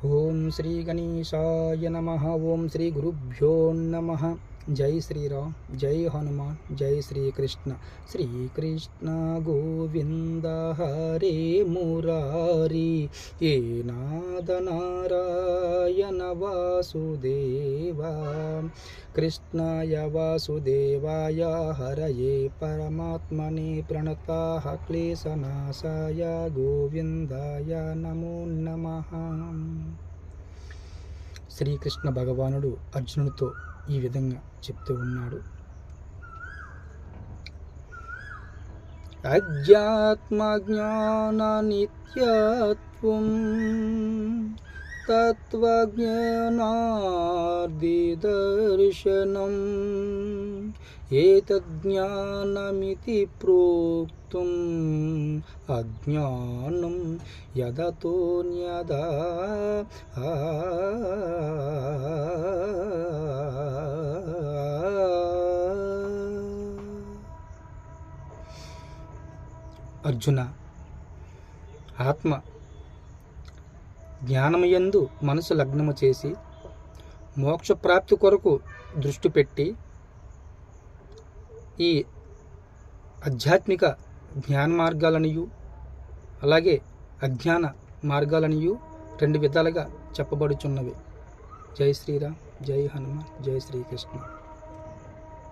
ఓం శ్రీ గణేశాయ నమః. ఓం శ్రీ గురుభ్యో నమః. జై శ్రీరామ్, జై హనుమాన్, జై శ్రీకృష్ణ. శ్రీకృష్ణ గోవింద హరే మురారి, ఏ నాద నారాయణ వాసుదేవ. కృష్ణాయ వాసుదేవాయ హరయే పరమాత్మనే ప్రణతాః క్లేశనాశాయ గోవిందాయ నమో నమః. శ్రీకృష్ణ భగవానుడు అర్జునుడితో ఈ విధంగా చెప్తూ ఉన్నాడు. అధ్యాత్మజ్ఞాన నిత్యత్వం తత్వజ్ఞానార్దిదర్శనం ఏతజ్ఞానమితి ప్రోక్తుం అజ్ఞానం యదతోన్యదా. అర్జున, ఆత్మ జ్ఞానమయందు మనసు లగ్నము చేసి మోక్షప్రాప్తి కొరకు దృష్టి పెట్టి ఈ ఆధ్యాత్మిక జ్ఞాన మార్గాలనియు అలాగే అజ్ఞాన మార్గాలనియు రెండు విధాలుగా చెప్పబడుచున్నవి. జై శ్రీరామ్, జై హనుమాన్, జై శ్రీకృష్ణ.